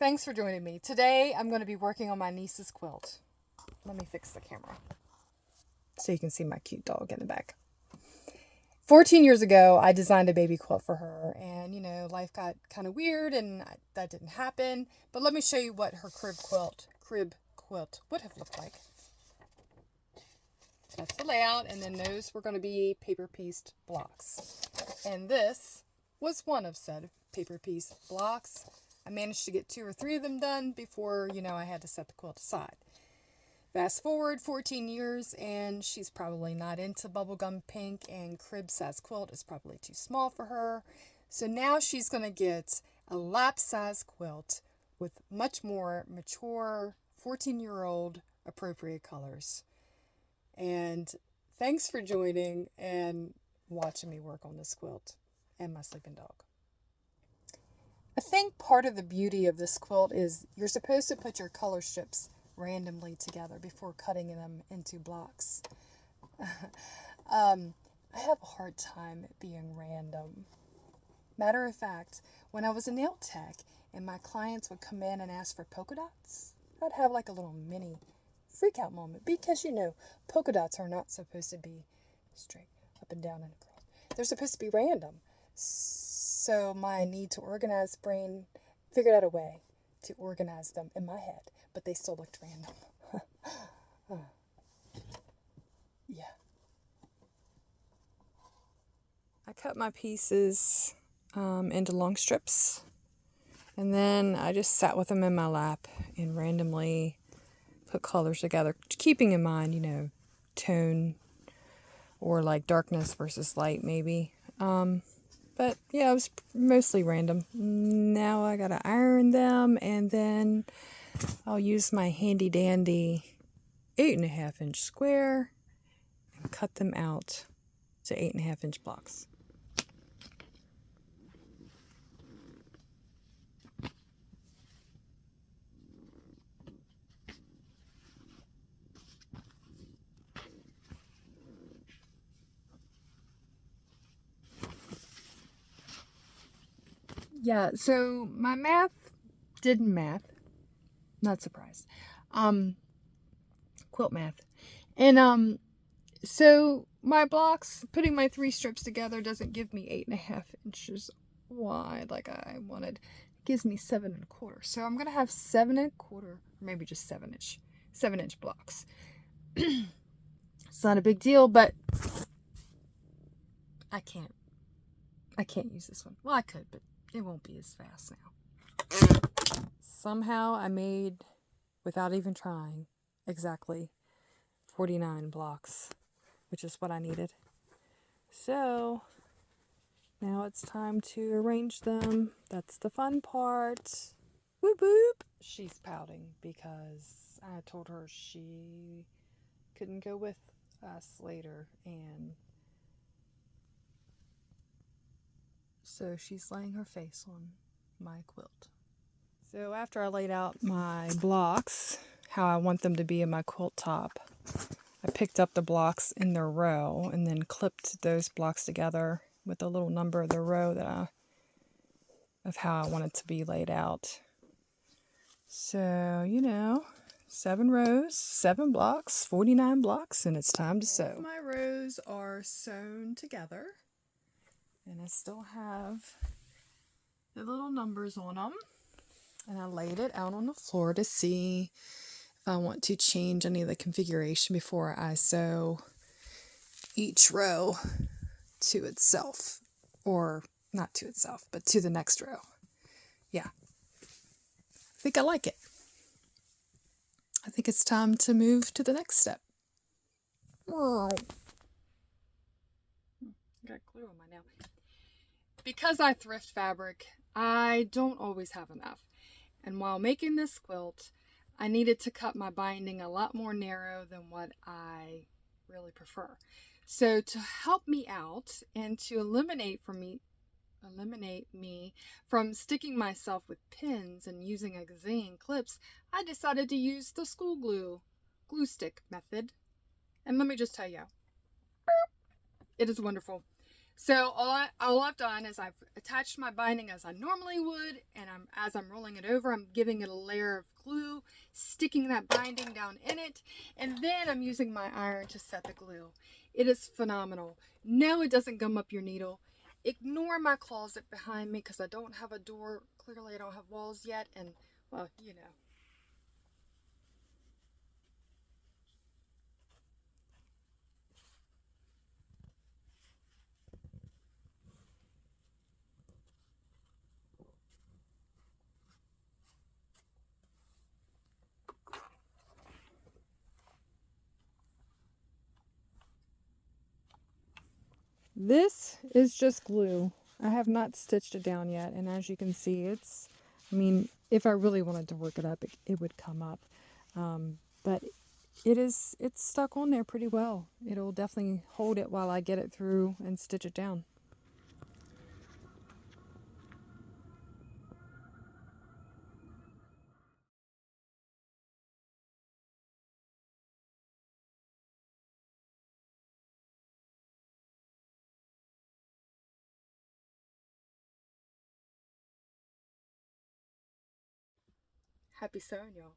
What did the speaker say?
Thanks for joining me. Today I'm going to be working on my niece's quilt. Let me fix the camera so you can see my cute dog in the back. 14 years ago, I designed a baby quilt for her, and life got kind of weird and that didn't happen. But let me show you what her crib quilt would have looked like. That's the layout, and then those were going to be paper pieced blocks. And this was one of said paper piece blocks. I managed to get 2 or 3 of them done before, I had to set the quilt aside. Fast forward 14 years, and she's probably not into bubblegum pink, and crib size quilt is probably too small for her. So now she's going to get a lap size quilt with much more mature 14-year-old appropriate colors. And thanks for joining and watching me work on this quilt and my sleeping dog. I think part of the beauty of this quilt is you're supposed to put your color strips randomly together before cutting them into blocks. I have a hard time being random. Matter of fact, when I was a nail tech and my clients would come in and ask for polka dots, I'd have like a little mini freak out moment because polka dots are not supposed to be straight up and down and across. They're supposed to be random. So my need to organize brain figured out a way to organize them in my head, but they still looked random. Yeah. I cut my pieces into long strips, and then I just sat with them in my lap and randomly put colors together, keeping in mind, tone or like darkness versus light maybe. But yeah, it was mostly random. Now I gotta iron them, and then I'll use my handy dandy 8.5 inch square and cut them out to 8.5 inch blocks. Yeah, so my math didn't math. Not surprised. Quilt math. And so my blocks, putting my 3 strips together doesn't give me 8.5 inches wide like I wanted. It gives me 7.25. So I'm gonna have 7.25, or maybe just 7-inch blocks. It's not a big deal, but I can't use this one. Well, I could, but it won't be as fast now. Somehow I made, without even trying, exactly 49 blocks, which is what I needed. So now it's time to arrange them. That's the fun part. Whoop whoop. She's pouting because I told her she couldn't go with us later, and so she's laying her face on my quilt. So after I laid out my blocks, how I want them to be in my quilt top, I picked up the blocks in their row and then clipped those blocks together with a little number of the row of how I want it to be laid out. So, 7 rows, 7 blocks, 49 blocks, and it's time to sew. My rows are sewn together, and I still have the little numbers on them. And I laid it out on the floor to see if I want to change any of the configuration before I sew each row to itself. Or not to itself, but to the next row. Yeah. I think I like it. I think it's time to move to the next step. I got glue on my nail. Because I thrift fabric, I don't always have enough. And while making this quilt, I needed to cut my binding a lot more narrow than what I really prefer. So to help me out and to eliminate me from sticking myself with pins and using a gazillion clips, I decided to use the school glue stick method. And let me just tell you, it is wonderful. So all I've done is I've attached my binding as I normally would, and as I'm rolling it over, I'm giving it a layer of glue, sticking that binding down in it, and then I'm using my iron to set the glue. It is phenomenal. No, it doesn't gum up your needle. Ignore my closet behind me because I don't have a door. Clearly, I don't have walls yet, and well, you know. This is just glue. I have not stitched it down yet, and as you can see, I mean, if I really wanted to work it up, it would come up. But it's stuck on there pretty well. It'll definitely hold it while I get it through and stitch it down. Happy sewing, y'all.